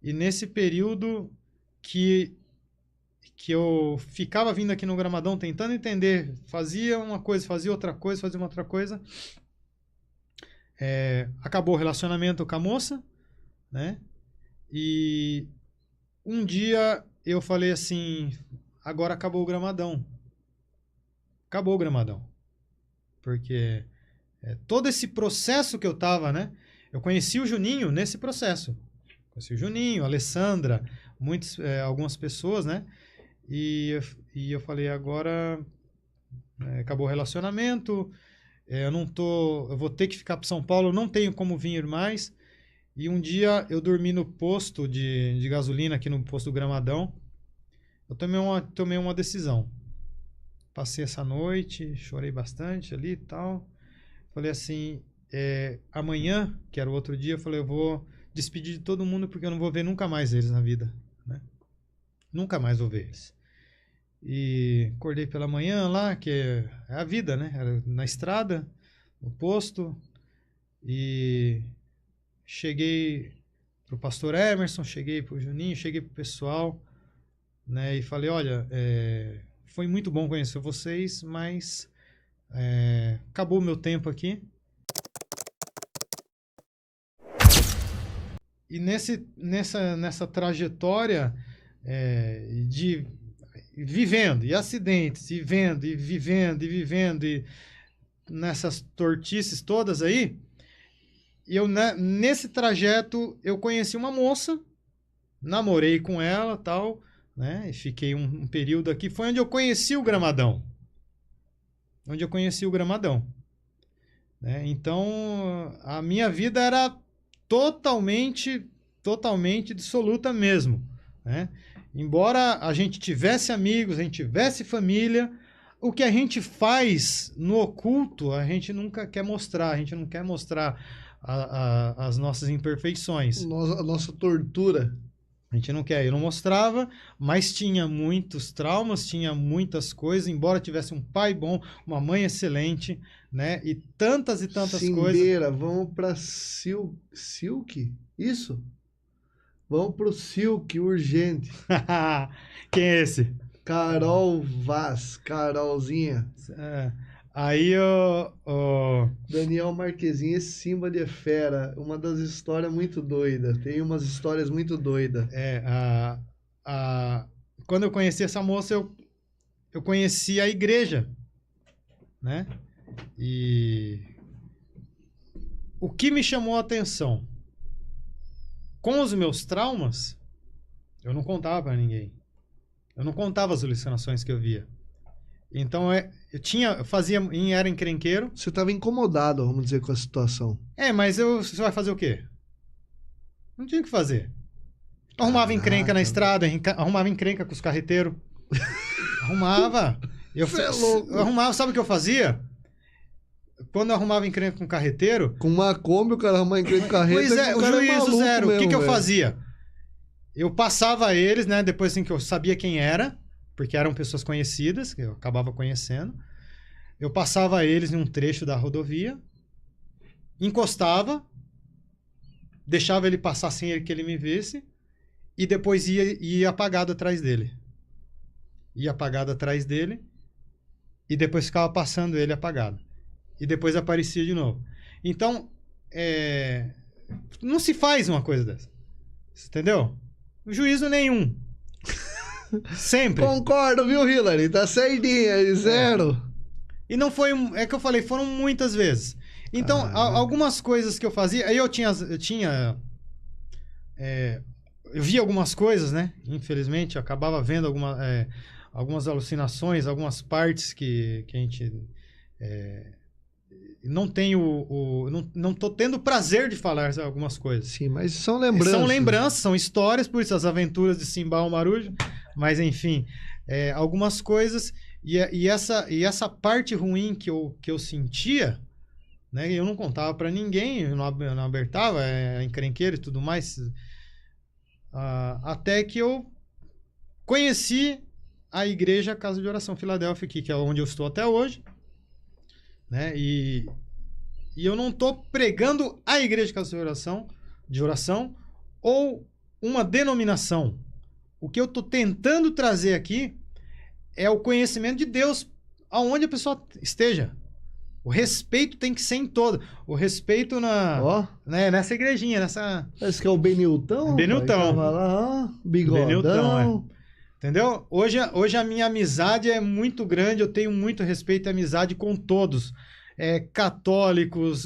E nesse período que eu ficava vindo aqui no Gramadão tentando entender, fazia uma coisa, fazia outra coisa, fazia uma outra coisa. Acabou o relacionamento com a moça, né? E um dia eu falei assim, agora acabou o Gramadão. Acabou o Gramadão. Porque todo esse processo que eu tava, né? Eu conheci o Juninho nesse processo. Conheci o Juninho, a Alessandra, algumas pessoas, né? E eu falei, agora acabou o relacionamento, eu vou ter que ficar para São Paulo, não tenho como vir mais. E um dia eu dormi no posto de gasolina, aqui no posto do Gramadão. Eu tomei uma decisão. Passei essa noite, chorei bastante ali e tal. Falei assim, amanhã, que era o outro dia, eu falei, eu vou despedir de todo mundo porque eu não vou ver nunca mais eles na vida, né? Nunca mais vou ver eles. E acordei pela manhã lá, que é a vida, né? Era na estrada, no posto, e cheguei pro pastor Emerson, cheguei pro Juninho, cheguei pro pessoal, né? E falei, olha, foi muito bom conhecer vocês, mas acabou o meu tempo aqui. E nessa trajetória de vivendo, e acidentes, e vendo, e vivendo, e nessas tortices todas aí, nesse trajeto eu conheci uma moça, namorei com ela tal, né? E fiquei um período aqui, foi onde eu conheci o Gramadão. Né? Então, a minha vida era totalmente dissoluta mesmo, né? Embora a gente tivesse amigos, a gente tivesse família, o que a gente faz no oculto, a gente nunca quer mostrar, a gente não quer mostrar as nossas imperfeições. A nossa tortura. A gente não quer, eu não mostrava, mas tinha muitos traumas, tinha muitas coisas, embora tivesse um pai bom, uma mãe excelente, né? E tantas Cindeira, coisas. Vamos pra Silk? Isso? Vamos pro Silk, urgente. Quem é esse? Carol Vaz, Carolzinha. Aí Daniel Marquezine, esse Simba de fera. Uma das histórias muito doidas. Tem umas histórias muito doidas. Quando eu conheci essa moça, eu conheci a igreja, né? E o que me chamou a atenção? Com os meus traumas, eu não contava para ninguém. Eu não contava as alucinações que eu via. Então, eu fazia, era encrenqueiro. Você estava incomodado, vamos dizer, com a situação. Mas você vai fazer o quê? Não tinha o que fazer. Arrumava encrenca na estrada, arrumava encrenca com os carreteiros. Arrumava. Eu arrumava, sabe o que eu fazia? Quando eu arrumava encrenca com o carreteiro... Com uma Kombi, o cara arrumava encrenca com carreta... Pois o juízo zero. Mesmo, o que eu fazia? Eu passava eles, né? Depois assim que eu sabia quem era, porque eram pessoas conhecidas, que eu acabava conhecendo. Eu passava eles em um trecho da rodovia, encostava, deixava ele passar sem que ele me visse, e depois ia apagado atrás dele. Ia apagado atrás dele, e depois ficava passando ele apagado. E depois aparecia de novo. Então, não se faz uma coisa dessa. Entendeu? Juízo nenhum. Sempre. Concordo, viu, Hillary? Tá certinho, zero. E não foi... É que eu falei, foram muitas vezes. Então, algumas coisas que eu fazia... Aí eu via algumas coisas, né? Infelizmente, eu acabava vendo algumas alucinações, algumas partes que a gente... não tenho não tô tendo prazer de falar algumas coisas. Sim, mas são lembranças. São lembranças, são histórias, por isso as aventuras de Simbal Marujo. Mas, enfim, algumas coisas. E essa parte ruim que eu sentia, né? Eu não contava para ninguém, eu não abertava, encrenqueiro e tudo mais. Até que eu conheci a igreja Casa de Oração Filadélfia aqui, que é onde eu estou até hoje. Né? E eu não estou pregando a igreja de Casa de Oração ou uma denominação. O que eu estou tentando trazer aqui é o conhecimento de Deus aonde a pessoa esteja. O respeito tem que ser em todo. O respeito nessa igrejinha, nessa... Esse que é o Benilton? Benilton. Tava lá, ó, bigodão. Benilton, Entendeu? Hoje a minha amizade é muito grande, eu tenho muito respeito e amizade com todos. Católicos,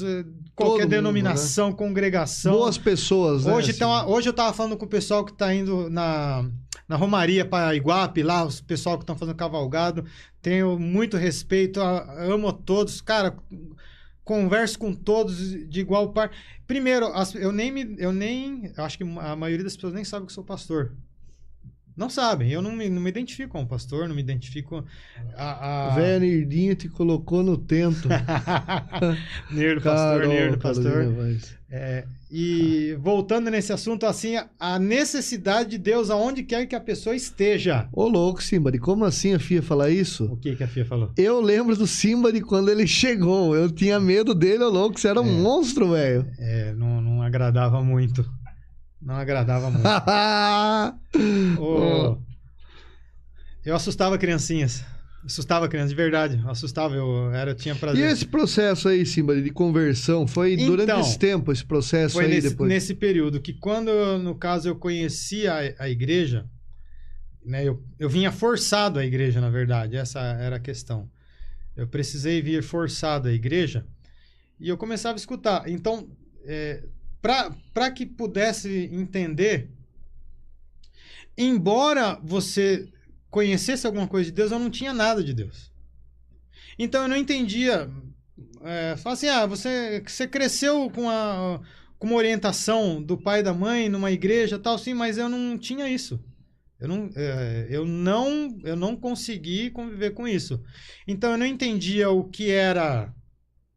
qualquer denominação, né? Congregação. Boas pessoas, né? Hoje eu tava falando com o pessoal que tá indo na Romaria para Iguape, lá, os pessoal que estão fazendo cavalgado. Tenho muito respeito, amo a todos. Cara, converso com todos de igual par. Primeiro, eu acho que a maioria das pessoas nem sabe que eu sou pastor. Não sabem, eu não me identifico como pastor, não me identifico... O velho Nirdinho te colocou no tento. Nerdo pastor. E voltando nesse assunto, assim, a necessidade de Deus aonde quer que a pessoa esteja. Ô louco, Simbad, como assim a Fia fala isso? O que a Fia falou? Eu lembro do Simbad quando ele chegou, eu tinha medo dele, ô louco, você era um monstro, velho. Não agradava muito. Não agradava muito. Eu assustava criancinhas. De verdade. Assustava, eu tinha prazer. E esse processo aí, Simbad, de conversão, foi durante esse tempo, esse processo aí depois? Nesse período, que quando, no caso, eu conheci a igreja, né, eu vinha forçado à igreja, na verdade, essa era a questão. Eu precisei vir forçado à igreja e eu começava a escutar. Então, para que pudesse entender, embora você conhecesse alguma coisa de Deus, eu não tinha nada de Deus. Então eu não entendia. Fala assim, você cresceu com uma orientação do pai e da mãe numa igreja tal, sim, mas eu não tinha isso. Eu não consegui conviver com isso. Então eu não entendia o que era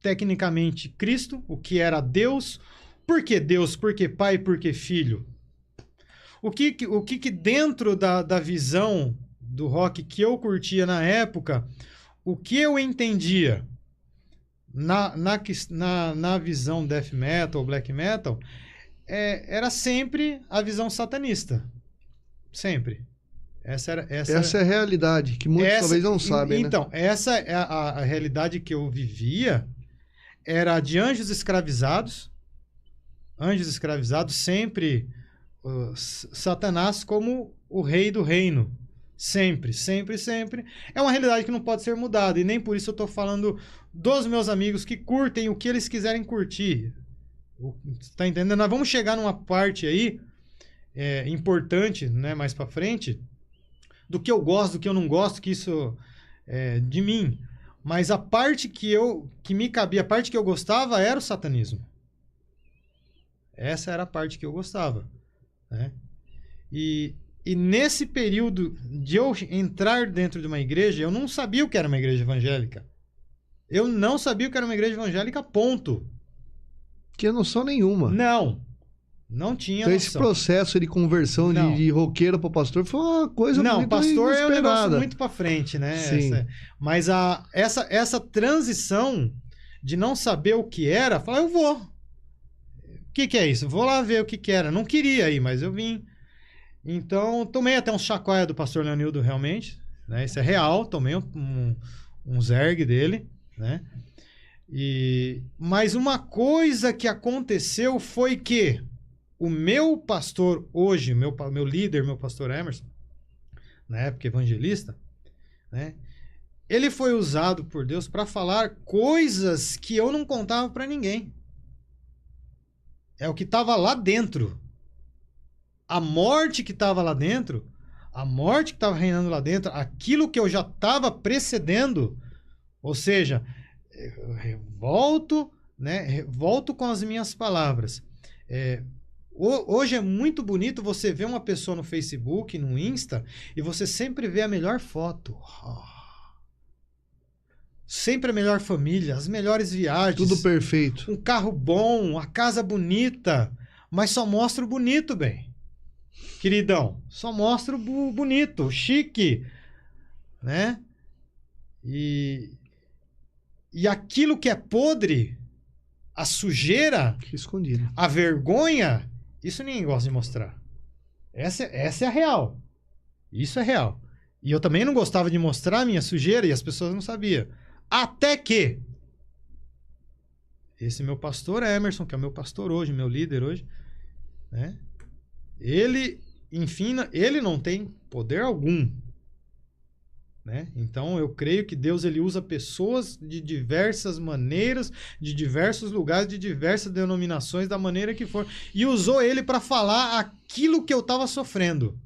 tecnicamente Cristo, o que era Deus. Por que Deus? Por que Pai? Por que Filho? O que dentro da visão do rock que eu curtia na época, o que eu entendia na visão death metal, black metal, era sempre a visão satanista. Sempre. Essa é a realidade, que muitos talvez não sabem, então, né? Essa é a realidade que eu vivia, era de anjos escravizados, sempre Satanás como o rei do reino. Sempre, sempre, sempre. É uma realidade que não pode ser mudada. E nem por isso eu estou falando dos meus amigos que curtem o que eles quiserem curtir. Tá entendendo? Nós vamos chegar numa parte aí importante, né, mais para frente, do que eu gosto, do que eu não gosto, que isso é de mim. Mas a parte que me cabia, a parte que eu gostava era o satanismo. Essa era a parte que eu gostava, né? E nesse período de eu entrar dentro de uma igreja, eu não sabia o que era uma igreja evangélica. Eu não sabia o que era uma igreja evangélica, ponto. Tinha noção nenhuma. Não tinha então, noção. Esse processo de conversão de roqueiro para pastor foi uma coisa muito inesperada. Não, pastor é um negócio muito para frente, né? Sim. Mas essa transição de não saber o que era, falar, eu vou. O que é isso? Vou lá ver o que era. Não queria ir, mas eu vim. Então, tomei até um chacoalha do pastor Leonildo, realmente. Né? Isso é real. Tomei um zerg dele. Né? Mas uma coisa que aconteceu foi que o meu pastor hoje, meu líder, meu pastor Emerson, na época evangelista, né? Ele foi usado por Deus para falar coisas que eu não contava para ninguém. É o que estava lá dentro. A morte que estava lá dentro, a morte que estava reinando lá dentro, aquilo que eu já estava precedendo, ou seja, eu volto, né? Volto com as minhas palavras. Hoje é muito bonito você ver uma pessoa no Facebook, no Insta, e você sempre vê a melhor foto. Sempre a melhor família, as melhores viagens. Tudo perfeito. Um carro bom, a casa bonita. Mas só mostra o bonito, bem. Queridão, só mostra o bonito, o chique. Né? E aquilo que é podre, a sujeira, escondido. a vergonha, isso ninguém gosta de mostrar. Essa é a real. Isso é real. E eu também não gostava de mostrar a minha sujeira e as pessoas não sabiam. Até que esse meu pastor Emerson, que é o meu pastor hoje, meu líder hoje, né? Ele, enfim, ele não tem poder algum, né? Então eu creio que Deus ele usa pessoas de diversas maneiras, de diversos lugares, de diversas denominações, da maneira que for, e usou ele para falar aquilo que eu estava sofrendo.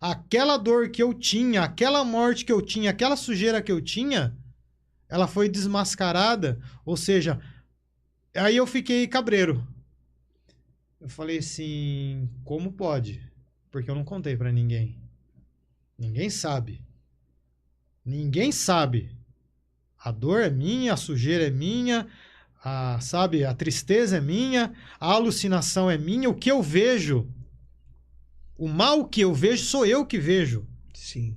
Aquela dor que eu tinha, aquela morte que eu tinha, aquela sujeira que eu tinha, ela foi desmascarada, ou seja, aí eu fiquei cabreiro. Eu falei assim, como pode? Porque eu não contei pra ninguém. Ninguém sabe. Ninguém sabe. A dor é minha, a sujeira é minha, sabe, a tristeza é minha, a alucinação é minha, o que eu vejo, o mal que eu vejo, sou eu que vejo. Sim.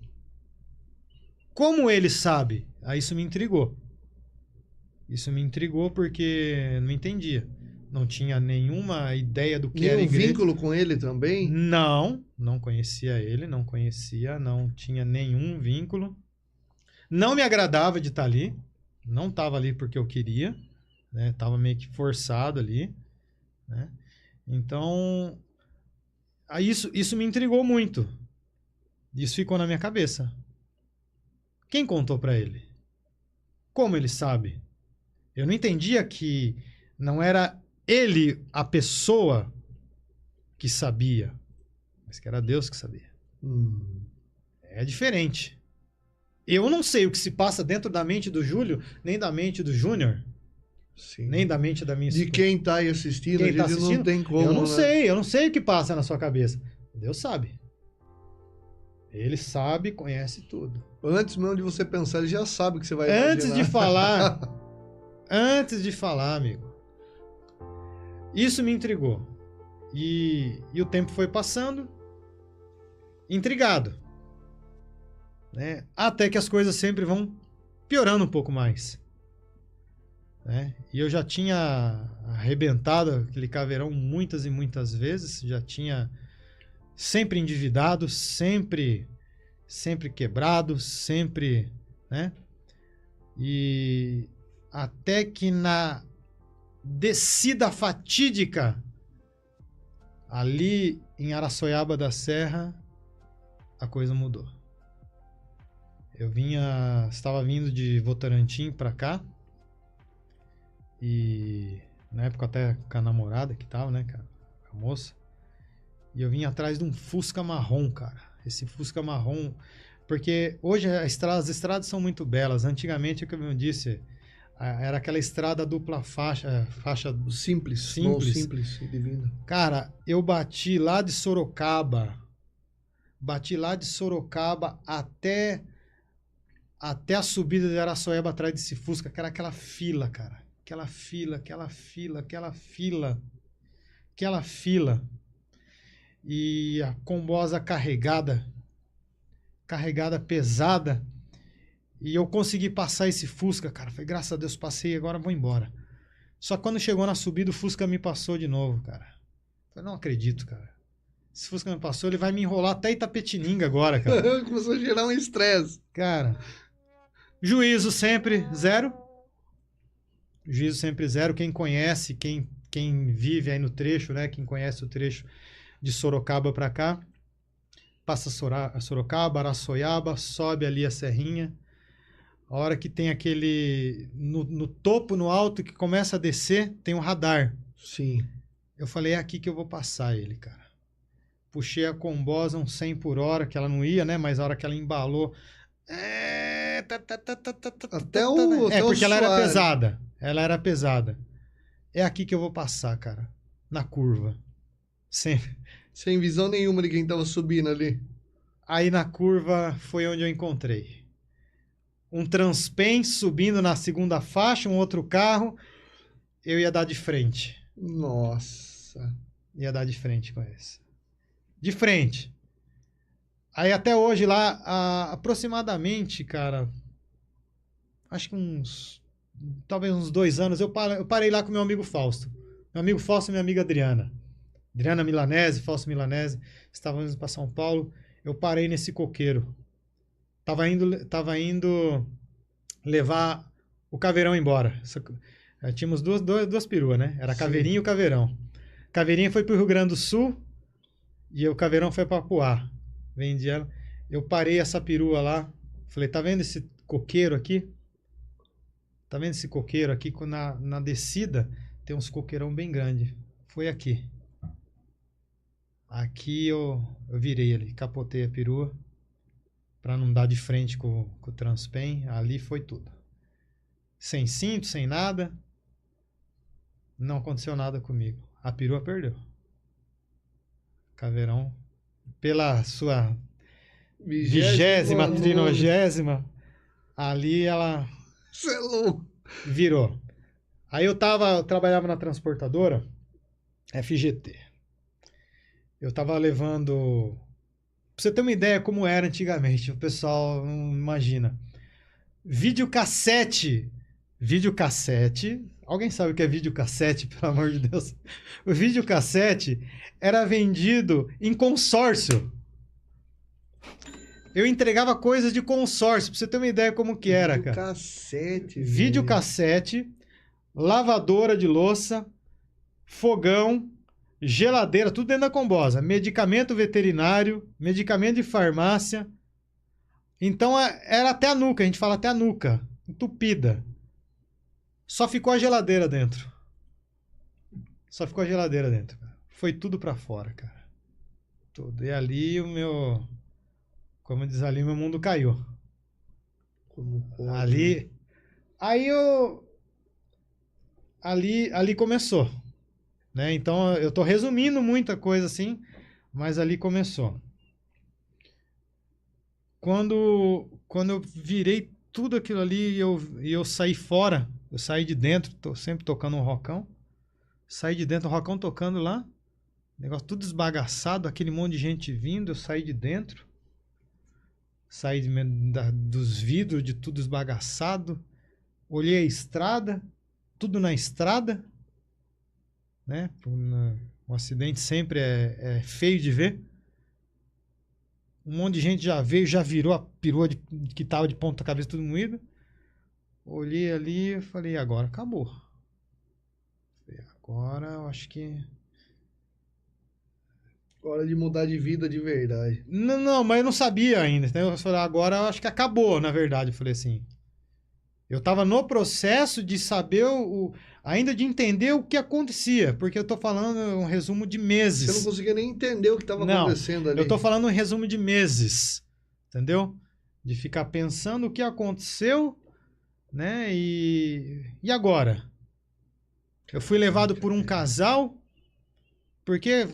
Como ele sabe? Aí isso me intrigou. Isso me intrigou porque não entendia. Não tinha nenhuma ideia do que era igreja. Nenhum vínculo com ele também? Não conhecia ele, não tinha nenhum vínculo. Não me agradava de estar ali. Não estava ali porque eu queria, né? Tava meio que forçado ali, né? Então, aí isso me intrigou muito. Isso ficou na minha cabeça. Quem contou para ele? Como ele sabe? Eu não entendia que não era ele a pessoa que sabia, mas que era Deus que sabia. É diferente. Eu não sei o que se passa dentro da mente do Júlio, nem da mente do Júnior, nem da mente da minha esposa. De quem está aí assistindo, a gente não tem como. Eu não sei o que passa na sua cabeça. Deus sabe. Ele sabe, conhece tudo. Antes mesmo de você pensar, ele já sabe o que você vai Antes de falar, amigo. Isso me intrigou. E o tempo foi passando, intrigado, né? Até que as coisas sempre vão piorando um pouco mais, né? E eu já tinha arrebentado aquele caveirão muitas e muitas vezes, já tinha sempre endividado, sempre quebrado, sempre, né? E até que na descida fatídica ali em Araçoiaba da Serra, a coisa mudou. Eu estava vindo de Votorantim para cá, e na época até com a namorada que tava, né, com a moça, e eu vim atrás de um Fusca marrom, cara. Esse Fusca marrom, porque hoje as estradas são muito belas. Antigamente, como eu disse, era aquela estrada dupla faixa simples divina. Cara, eu bati lá de Sorocaba até a subida de Araçoiaba atrás desse Fusca, que era aquela fila, cara. Aquela fila. E a combosa carregada pesada. E eu consegui passar esse Fusca, cara. Falei, graças a Deus, passei, agora vou embora. Só que quando chegou na subida, o Fusca me passou de novo, cara. Falei, não acredito, cara. Esse Fusca me passou, ele vai me enrolar até Itapetininga agora, cara. Começou a gerar um estresse. Cara, juízo sempre zero. Juízo sempre zero. Quem conhece, quem vive aí no trecho, né? Quem conhece o trecho de Sorocaba pra cá, passa Sorocaba, Araçoiaba, sobe ali a serrinha. A hora que tem aquele... No topo, no alto, que começa a descer, tem um radar. Sim. Eu falei, é aqui que eu vou passar ele, cara. Puxei a combosa uns 100 por hora, que ela não ia, né? Mas a hora que ela embalou... porque ela era pesada. Ela era pesada. É aqui que eu vou passar, cara. Na curva. Sem visão nenhuma de quem tava subindo ali. Aí na curva foi onde eu encontrei. Um Transpen subindo na segunda faixa, um outro carro, eu ia dar de frente. Nossa. Ia dar de frente com esse. De frente. Aí até hoje lá, aproximadamente, cara, acho que talvez uns 2 anos, eu parei lá com meu amigo Fausto. Meu amigo Fausto e minha amiga Adriana. Adriana Milanese, Fausto Milanese, estávamos indo para São Paulo. Eu parei nesse coqueiro. Tava indo levar o Caveirão embora. Tínhamos duas peruas, né? Era a Caveirinha e o Caveirão. Caveirinha foi pro Rio Grande do Sul e o Caveirão foi para Apuá. Vendi ela. Eu parei essa perua lá. Falei, tá vendo esse coqueiro aqui? Tá vendo esse coqueiro aqui? Na descida tem uns coqueirão bem grande. Foi aqui. Aqui eu virei ali, capotei a perua para não dar de frente com o Transpen. Ali foi tudo. Sem cinto, sem nada. Não aconteceu nada comigo. A perua perdeu. Caveirão, pela sua 20ª, 30ª, ali ela virou. Aí eu trabalhava na transportadora FGT. Eu tava levando... Pra você ter uma ideia como era antigamente, o pessoal não imagina. Videocassete. Alguém sabe o que é videocassete, pelo amor de Deus? O videocassete era vendido em consórcio. Eu entregava coisas de consórcio, pra você ter uma ideia como que era, cara. Videocassete, lavadora de louça, fogão, geladeira, tudo dentro da Combosa. Medicamento veterinário, medicamento de farmácia. Então era até a nuca, a gente fala até a nuca, entupida. Só ficou a geladeira dentro. Foi tudo pra fora, cara. Tudo. E ali como diz ali, meu mundo caiu. Ali. Aí ali começou. Né? Então eu tô resumindo muita coisa assim, mas ali começou. Quando eu virei tudo aquilo ali e eu saí fora, eu saí de dentro, tô sempre tocando um rockão, saí de dentro, o rockão tocando lá, negócio tudo esbagaçado, aquele monte de gente vindo, eu saí de dentro, dos vidros, de tudo esbagaçado, olhei a estrada, tudo na estrada, né? Um acidente sempre é feio de ver. Um monte de gente já veio, já virou a perua que tava de ponta cabeça tudo moído. Olhei ali e falei, agora acabou. Agora eu acho que... Hora de mudar de vida de verdade. Não, mas eu não sabia ainda. Então eu falei, agora eu acho que acabou, na verdade. Eu falei assim. Eu tava no processo de saber ainda de entender o que acontecia, porque eu tô falando um resumo de meses. Você não conseguia nem entender o que estava acontecendo ali. Eu tô falando um resumo de meses, entendeu? De ficar pensando o que aconteceu, né? E agora? Eu fui levado por um casal, porque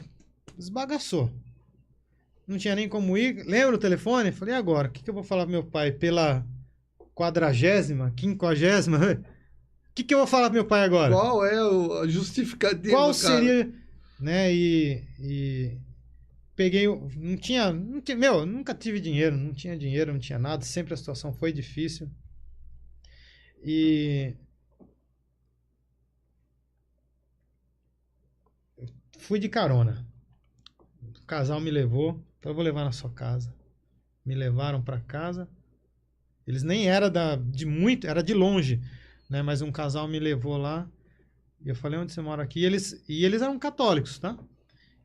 esbagaçou. Não tinha nem como ir. Lembra o telefone? Falei, e agora? O que eu vou falar pro meu pai? Pela 40ª, 50ª? O que eu vou falar pro meu pai agora? Qual é a justificativa, Qual seria, né? E peguei, não tinha, nunca tive dinheiro, não tinha nada, sempre a situação foi difícil. E fui de carona. O casal me levou, então eu vou levar na sua casa. Me levaram para casa. Eles nem era de muito, era de longe, né? Mas um casal me levou lá. E eu falei, onde você mora aqui? E eles eram católicos, tá?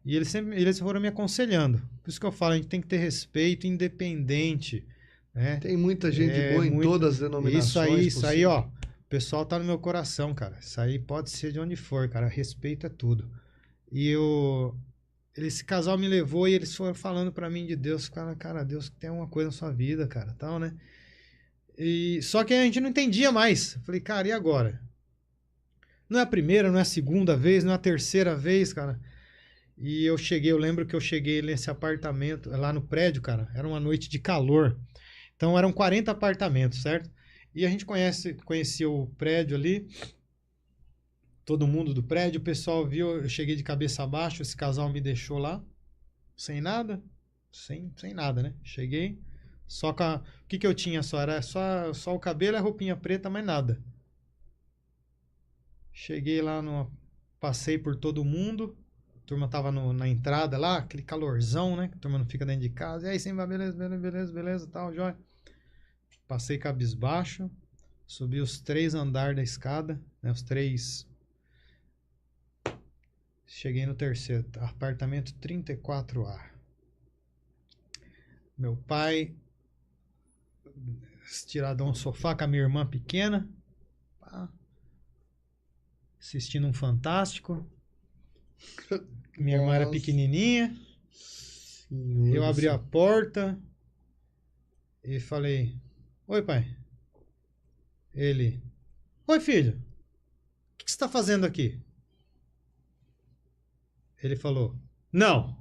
E eles foram me aconselhando. Por isso que eu falo, a gente tem que ter respeito independente, né? Tem muita gente boa em todas as denominações. Isso aí, ó. O pessoal tá no meu coração, cara. Isso aí pode ser de onde for, cara. Respeito é tudo. E esse casal me levou e eles foram falando pra mim de Deus. Cara, Deus tem uma coisa na sua vida, cara, tal, né? Só que a gente não entendia mais. Eu falei, cara, e agora? Não é a primeira, não é a segunda vez, não é a terceira vez, cara. E eu lembro que eu cheguei nesse apartamento, lá no prédio, cara, era uma noite de calor. Então eram 40 apartamentos, certo? E a gente conhecia o prédio ali, todo mundo do prédio, o pessoal viu, eu cheguei de cabeça abaixo, esse casal me deixou lá, sem nada, sem nada, né? Cheguei, o que eu tinha só? Era só o cabelo e a roupinha preta, mais nada. Cheguei lá, passei por todo mundo, turma tava na entrada lá, aquele calorzão, né? Que a turma não fica dentro de casa. E aí, Simba, beleza, tal, jóia. Passei cabisbaixo, subi os 3 andares da escada, né? Os 3. Cheguei no terceiro, apartamento 34A. Meu pai, estiradão no sofá com a minha irmã pequena, assistindo um Fantástico. Minha irmã era pequenininha. Eu abri a porta e falei: oi, pai. Ele: oi, filho. O que você está fazendo aqui? Ele falou: não.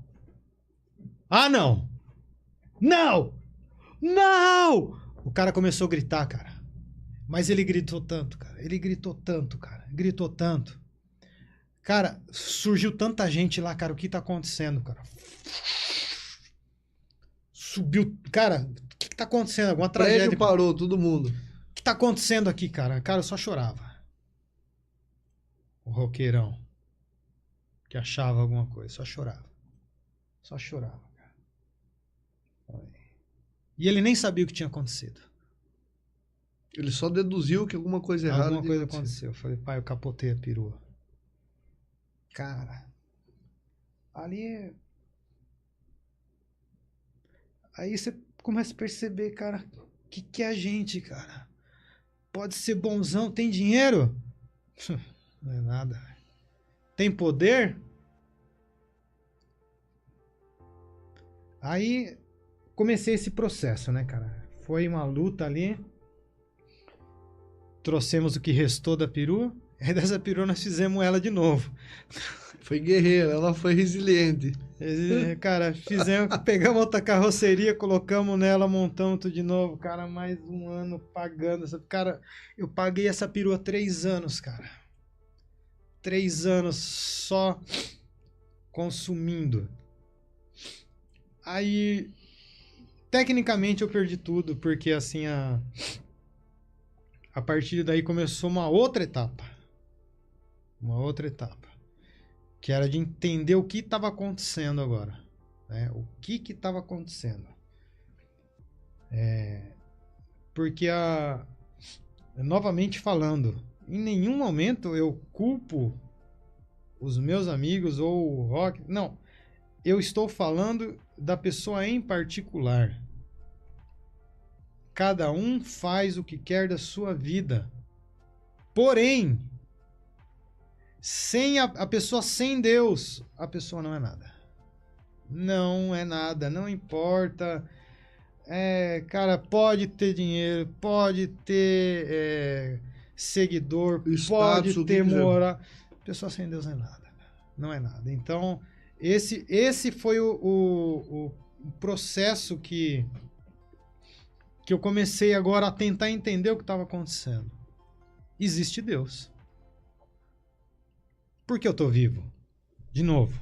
Ah, não. Não! Não! O cara começou a gritar, cara. Mas ele gritou tanto, cara. Gritou tanto. Cara, surgiu tanta gente lá, cara. O que tá acontecendo, cara? Subiu. Cara, o que tá acontecendo? Alguma tragédia? O prédio parou, todo mundo. O que tá acontecendo aqui, cara? Cara, eu só chorava. O roqueirão. Que achava alguma coisa. Só chorava. Cara. E ele nem sabia o que tinha acontecido. Ele só deduziu que alguma coisa errada Alguma coisa aconteceu. Eu falei: pai, eu capotei a perua. Cara, ali... Aí você começa a perceber, cara, o que é a gente, cara? Pode ser bonzão, tem dinheiro? Não é nada. Tem poder? Aí comecei esse processo, né, cara? Foi uma luta ali. Trouxemos o que restou da perua. Aí dessa perua nós fizemos ela de novo. Foi guerreira, ela foi resiliente. Cara, pegamos outra carroceria, colocamos nela, montamos tudo de novo. Cara, mais um ano pagando. Cara, eu paguei essa perua 3 anos, cara. 3 anos só consumindo. Aí, tecnicamente eu perdi tudo, porque assim, a partir daí começou uma outra etapa. Que era de entender o que estava acontecendo agora. Né? O que estava acontecendo. Porque, novamente falando, em nenhum momento eu culpo os meus amigos ou o rock. Não. Eu estou falando da pessoa em particular. Cada um faz o que quer da sua vida. Porém, sem a pessoa sem Deus, a pessoa não é nada. Não é nada, não importa. Cara, pode ter dinheiro, pode ter seguidor, Status, pode ter moral. Pessoa sem Deus não é nada. Não é nada. Então, esse foi o processo que eu comecei agora a tentar entender o que estava acontecendo. Existe Deus. Por que eu tô vivo? De novo.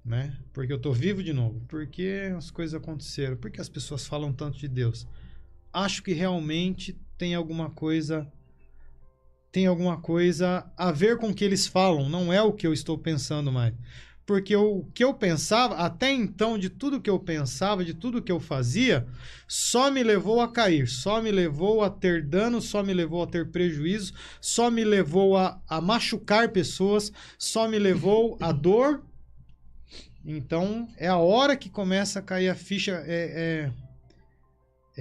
Né? Porque eu tô vivo de novo. Porque as coisas aconteceram. Porque as pessoas falam tanto de Deus. Acho que realmente tem alguma coisa a ver com o que eles falam. Não é o que eu estou pensando mais. Porque o que eu pensava, até então, de tudo que eu pensava, de tudo que eu fazia, só me levou a cair, só me levou a ter dano, só me levou a ter prejuízo, só me levou a machucar pessoas, só me levou a dor. Então, é a hora que começa a cair a ficha, é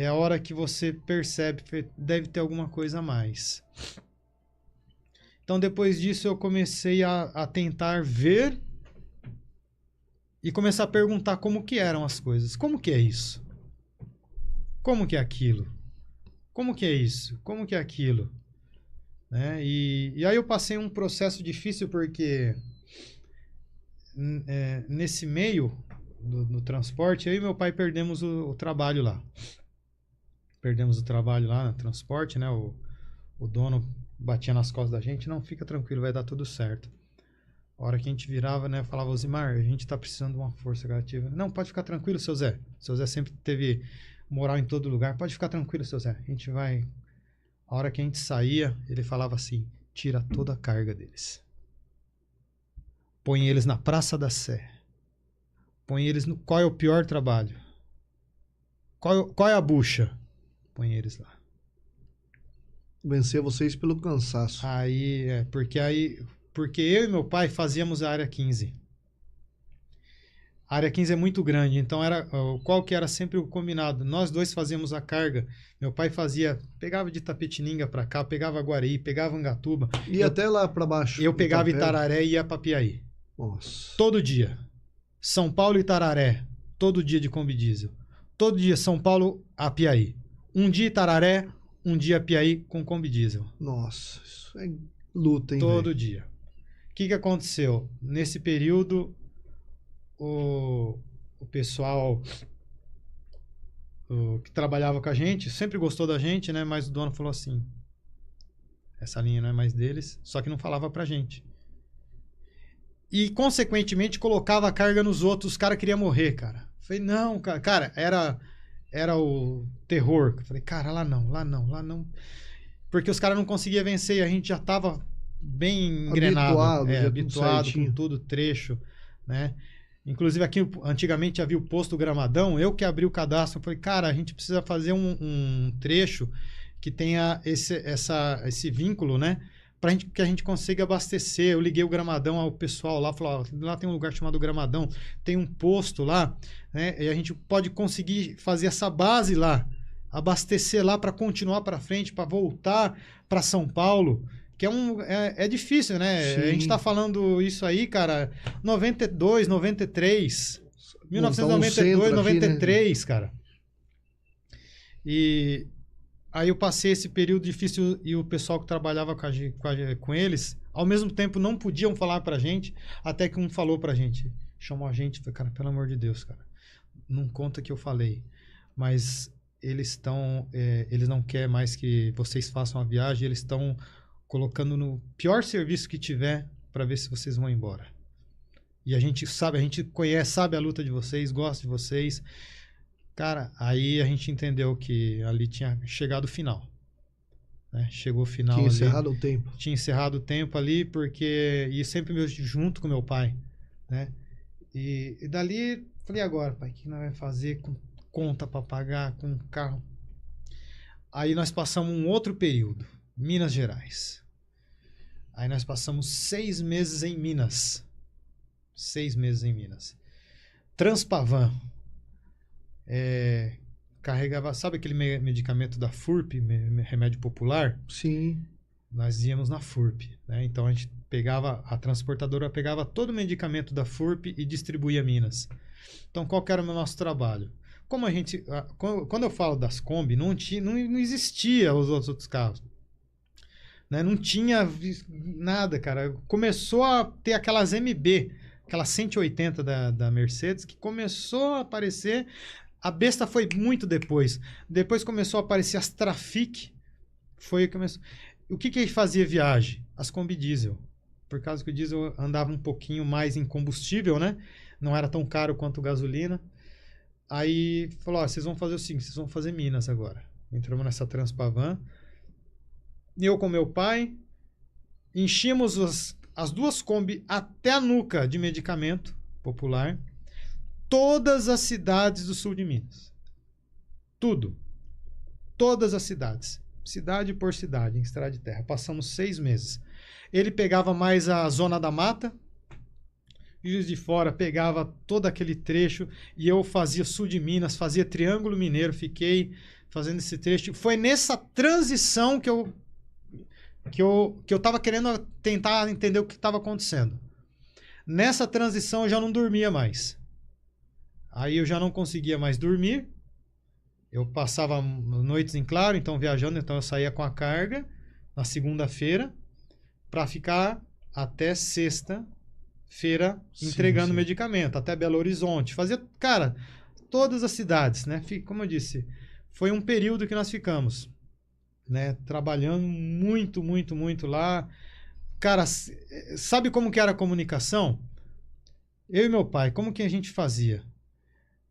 a hora que você percebe que deve ter alguma coisa a mais. Então, depois disso, eu comecei a tentar ver e começar a perguntar como que eram as coisas. Como que é isso? Como que é aquilo? Como que é isso? Como que é aquilo? Né? E aí eu passei um processo difícil porque nesse meio do transporte, eu e meu pai perdemos o trabalho lá. Perdemos o trabalho lá no transporte, né? O dono batia nas costas da gente. Não, fica tranquilo, vai dar tudo certo. A hora que a gente virava, né, eu falava: Osimar, a gente tá precisando de uma força criativa. Não, pode ficar tranquilo, seu Zé. Seu Zé sempre teve moral em todo lugar. Pode ficar tranquilo, seu Zé. A gente vai... A hora que a gente saía, ele falava assim: tira toda a carga deles. põe eles na Praça da Sé. Põe eles no... Qual é o pior trabalho? Qual é a bucha? Põe eles lá. Vencer vocês pelo cansaço. Porque eu e meu pai fazíamos a área 15. A área 15 é muito grande, então qual que era sempre o combinado? Nós dois fazíamos a carga. Meu pai pegava de Tapetininga para cá, pegava Guaraí, pegava Angatuba. Até lá para baixo. Eu pegava Itararé e ia para Piaí. Nossa. Todo dia. São Paulo e Itararé, todo dia de Kombi Diesel. Todo dia São Paulo a Piaí. Um dia Itararé, um dia Piaí com Kombi Diesel. Nossa, isso é luta, hein? Todo dia. O que aconteceu? Nesse período, o pessoal que trabalhava com a gente sempre gostou da gente, né? Mas o dono falou assim: essa linha não é mais deles, só que não falava pra gente. E, consequentemente, colocava a carga nos outros. Os caras queriam morrer, cara. Falei, não, cara. Cara, era o terror. Falei, cara, lá não. Porque os caras não conseguiam vencer e a gente já tava bem engrenado. Habituado com tudo, trecho, né? Inclusive, aqui, antigamente havia o posto Gramadão. Eu que abri o cadastro, falei, cara, a gente precisa fazer um trecho que tenha esse vínculo, né? Que a gente consiga abastecer. Eu liguei o Gramadão ao pessoal lá, falou, lá tem um lugar chamado Gramadão, tem um posto lá, né? E a gente pode conseguir fazer essa base lá, abastecer lá para continuar para frente, para voltar para São Paulo, que é difícil, né? Sim. A gente tá falando isso aí, cara, 92, 93, 1992, 93, né? Cara. E aí eu passei esse período difícil e o pessoal que trabalhava com eles, ao mesmo tempo não podiam falar pra gente, até que um falou pra gente, chamou a gente, falei, cara, pelo amor de Deus, cara, não conta que eu falei, mas eles não querem mais que vocês façam a viagem, eles estão colocando no pior serviço que tiver pra ver se vocês vão embora. E a gente conhece, sabe a luta de vocês, gosta de vocês. Cara, aí a gente entendeu que ali tinha chegado o final. Né? Chegou o final. Tinha encerrado o tempo. Tinha encerrado o tempo ali, porque... E sempre junto com meu pai. Né? E dali, falei, agora, pai, o que nós vamos fazer com conta para pagar, com carro? Aí nós passamos um outro período. Minas Gerais. Aí nós passamos 6 meses em Minas. 6 meses em Minas. Transpavan. Carregava, sabe aquele medicamento da FURP, remédio popular? Sim. Nós íamos na FURP, né? Então a gente a transportadora pegava todo o medicamento da FURP e distribuía a Minas. Então qual que era o nosso trabalho? Como quando eu falo das Kombi, não existia os outros carros. Né? Não tinha nada, cara. Começou a ter aquelas MB, aquela 180 da Mercedes, que começou a aparecer. A besta foi muito depois. Depois começou a aparecer as Trafic. O que fazia viagem? As Kombi Diesel. Por causa que o diesel andava um pouquinho mais em combustível, né? Não era tão caro quanto gasolina. Aí falou, vocês vão fazer o seguinte, vocês vão fazer Minas agora. Entramos nessa Transpavan. Eu com meu pai, enchíamos as 2 Kombi até a nuca de medicamento popular. Todas as cidades do sul de Minas. Tudo. Todas as cidades. Cidade por cidade, em estrada de terra. Passamos 6 meses. Ele pegava mais a Zona da Mata. Juiz de Fora pegava todo aquele trecho. E eu fazia sul de Minas, fazia Triângulo Mineiro. Fiquei fazendo esse trecho. Foi nessa transição que eu tava querendo tentar entender o que estava acontecendo. Nessa transição eu já não dormia mais. Aí eu já não conseguia mais dormir. Eu passava noites em claro, então viajando, então eu saía com a carga na segunda-feira para ficar até sexta-feira entregando medicamento, até Belo Horizonte. Fazia, cara, todas as cidades, né? Como eu disse, foi um período que nós ficamos, né? Trabalhando muito, muito, muito lá. Cara, sabe como que era a comunicação? Eu e meu pai, como que a gente fazia?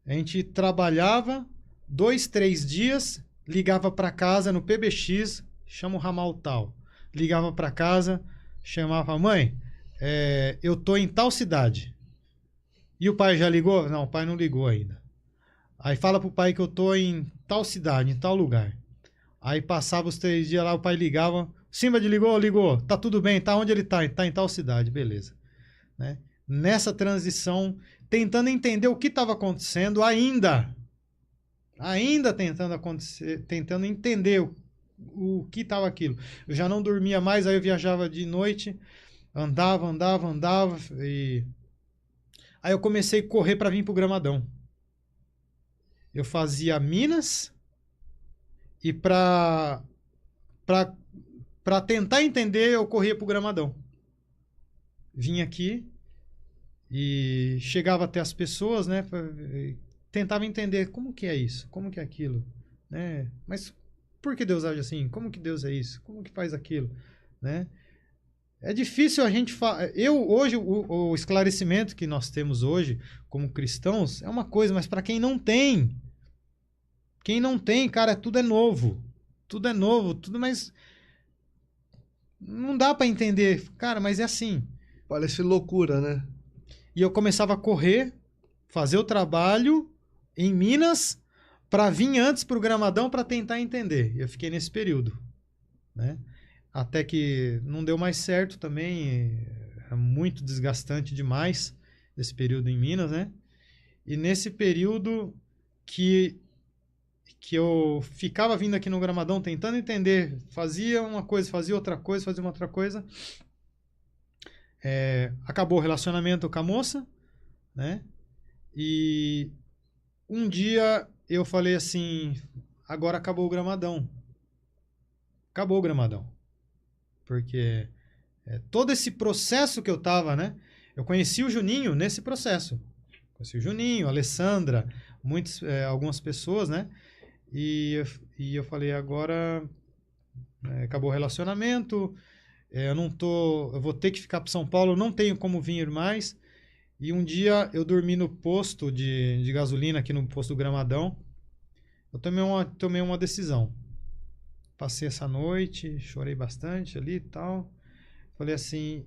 A gente trabalhava 2, 3 dias, ligava para casa no PBX, chama o ramal tal. Ligava para casa, chamava, mãe, eu tô em tal cidade. E o pai já ligou? Não, o pai não ligou ainda. Aí fala pro pai que eu tô em tal cidade, em tal lugar. Aí passava os 3 dias lá, o pai ligava. Simba ligou? Ligou. Tá tudo bem, tá onde ele tá? Tá em tal cidade, beleza. Né? Nessa transição, tentando entender o que estava acontecendo ainda tentando acontecer, tentando entender o que estava aquilo. Eu já não dormia mais, aí eu viajava de noite, andava e aí eu comecei a correr para vir pro Gramadão. Eu fazia Minas e para tentar entender, eu corria pro Gramadão. Vinha aqui e chegava até as pessoas, né? Tentava entender como que é isso, como que é aquilo, né? Mas por que Deus age assim? Como que Deus é isso? Como que faz aquilo, né? É difícil a gente hoje o esclarecimento que nós temos hoje como cristãos é uma coisa, mas para quem não tem, cara, tudo é novo, tudo, mas não dá para entender, cara, mas é assim. Parece loucura, né? E eu começava a correr, fazer o trabalho em Minas para vir antes pro Gramadão para tentar entender. Eu fiquei nesse período, né? Até que não deu mais certo também, é muito desgastante demais esse período em Minas, né? E nesse período que eu ficava vindo aqui no Gramadão tentando entender, fazia uma coisa, fazia outra coisa, fazia uma outra coisa. Acabou o relacionamento com a moça, né? E um dia eu falei assim, agora acabou o Gramadão. Acabou o Gramadão. Porque todo esse processo que eu tava, né? Eu conheci o Juninho nesse processo. Conheci o Juninho, a Alessandra, algumas pessoas, né? E eu falei, agora acabou o relacionamento, eu vou ter que ficar para São Paulo, não tenho como vir mais. E um dia eu dormi no posto de gasolina, aqui no posto do Gramadão. Eu tomei uma decisão. Passei essa noite, chorei bastante ali e tal. Falei assim,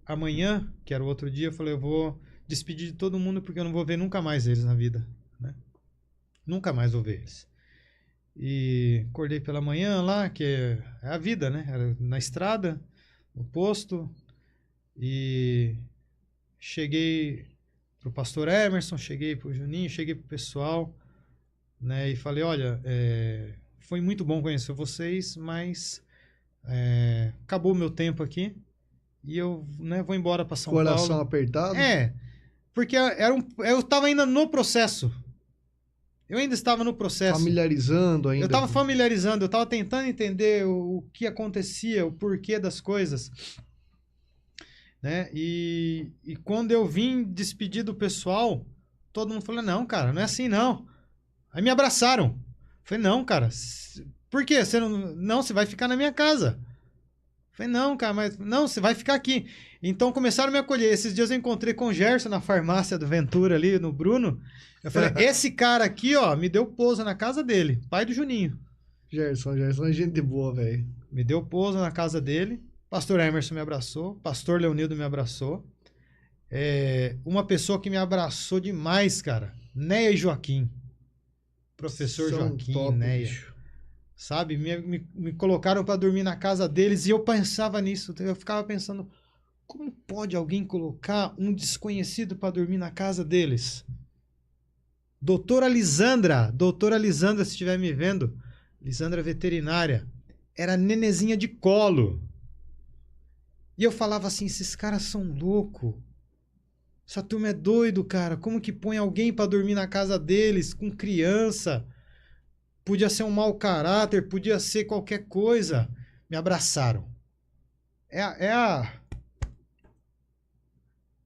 amanhã, que era o outro dia, eu falei, eu vou despedir de todo mundo porque eu não vou ver nunca mais eles na vida, né? Nunca mais vou ver eles. E acordei pela manhã lá, que é a vida, né? Era na estrada, no posto, e cheguei pro pastor Emerson, cheguei pro Juninho, cheguei pro pessoal, né? E falei, olha, foi muito bom conhecer vocês, mas acabou o meu tempo aqui e eu, né, vou embora para São Paulo. Coração apertado? Porque eu estava ainda no processo. Eu ainda estava no processo. Familiarizando ainda. Eu estava familiarizando, eu estava tentando entender o que acontecia, o porquê das coisas. Né? E quando eu vim despedir do pessoal, todo mundo falou, não, cara, não é assim não. Aí me abraçaram. Falei, não, cara, por quê? Você não, você vai ficar na minha casa. Falei, não, cara, mas não, você vai ficar aqui. Então começaram a me acolher. Esses dias eu encontrei com o Gerson na farmácia do Ventura ali, no Bruno. Eu falei, esse cara aqui, ó, me deu pouso na casa dele, pai do Juninho. Gerson é gente boa, velho. Me deu pouso na casa dele. Pastor Emerson me abraçou, pastor Leonildo me abraçou. Uma pessoa que me abraçou demais, cara, Neia e Joaquim. Professor Joaquim, Neia. Bicho. Sabe, me colocaram para dormir na casa deles e eu pensava nisso. Eu ficava pensando, como pode alguém colocar um desconhecido para dormir na casa deles? Doutora Lisandra, se estiver me vendo, Lisandra veterinária, era nenezinha de colo. E eu falava assim, esses caras são loucos. Essa turma é doido, cara. Como que põe alguém para dormir na casa deles com criança? Podia ser um mau caráter, podia ser qualquer coisa. Me abraçaram.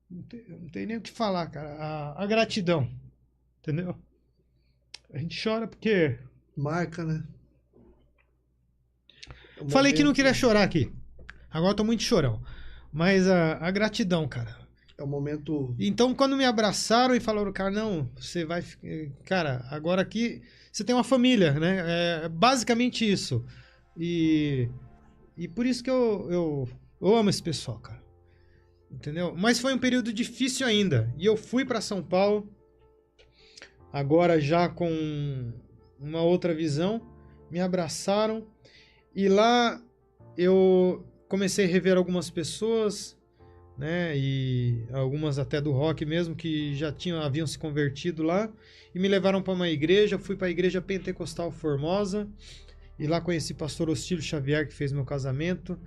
Não tem nem o que falar, cara. A gratidão. Entendeu? A gente chora porque... Marca, né? Falei que não queria chorar aqui. Agora eu tô muito chorão. Mas a gratidão, cara. É o momento... Então, quando me abraçaram e falaram, cara, não, você vai... Cara, agora aqui você tem uma família, né? É basicamente isso. E por isso que eu amo esse pessoal, cara. Entendeu? Mas foi um período difícil ainda. E eu fui para São Paulo, agora já com uma outra visão, me abraçaram e lá eu comecei a rever algumas pessoas, né, e algumas até do rock mesmo que já haviam se convertido lá e me levaram para uma igreja. Fui para a igreja Pentecostal Formosa e lá conheci o pastor Ostílio Xavier, que fez meu casamento.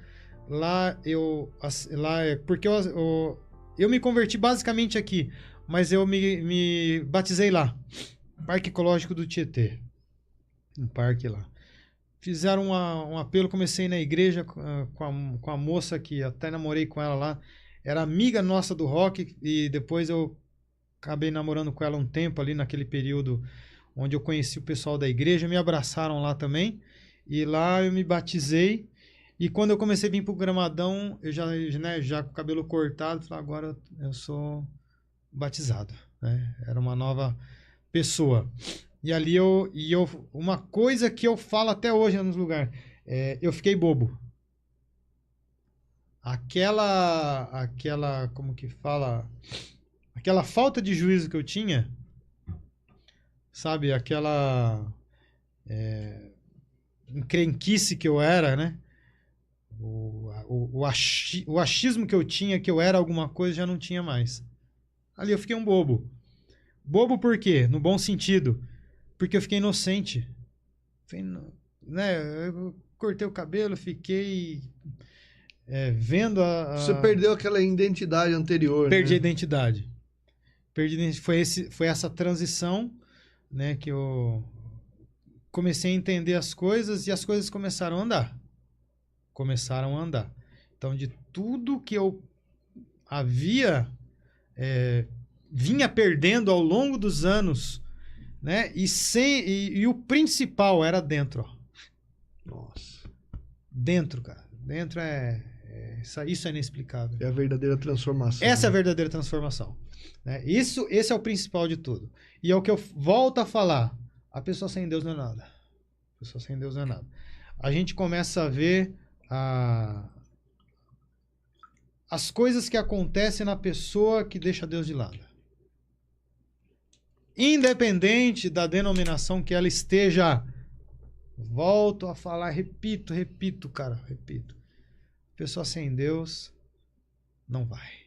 Porque eu me converti basicamente aqui, mas eu me batizei lá, Parque Ecológico do Tietê, um parque lá. Fizeram um apelo, comecei na igreja com a moça que até namorei com ela lá, era amiga nossa do rock, e depois eu acabei namorando com ela um tempo ali naquele período onde eu conheci o pessoal da igreja, me abraçaram lá também, e lá eu me batizei. E quando eu comecei a vir pro Gramadão, eu já com o cabelo cortado, falei, agora eu sou batizado, né? Era uma nova pessoa. E ali uma coisa que eu falo até hoje nos lugares, eu fiquei bobo. Como que fala? Aquela falta de juízo que eu tinha, sabe? Aquela encrenquice que eu era, né? O achismo que eu tinha que eu era alguma coisa já não tinha mais. Ali eu fiquei um bobo. Bobo por quê? No bom sentido. Porque eu fiquei inocente. Eu cortei o cabelo, fiquei vendo Você perdeu aquela identidade anterior, Perdi né? a identidade. Foi essa transição, né, que eu comecei a entender as coisas e as coisas começaram a andar. Então, de tudo que eu vinha perdendo ao longo dos anos, né? E o principal era dentro, ó. Nossa. Dentro, cara. Dentro isso é inexplicável. É a verdadeira transformação. Essa é a verdadeira transformação, né? Esse é o principal de tudo. E é o que eu volto a falar. A pessoa sem Deus não é nada. A gente começa a ver as coisas que acontecem na pessoa que deixa Deus de lado. Independente da denominação que ela esteja. Volto a falar, repito, cara, repito. Pessoa sem Deus não vai.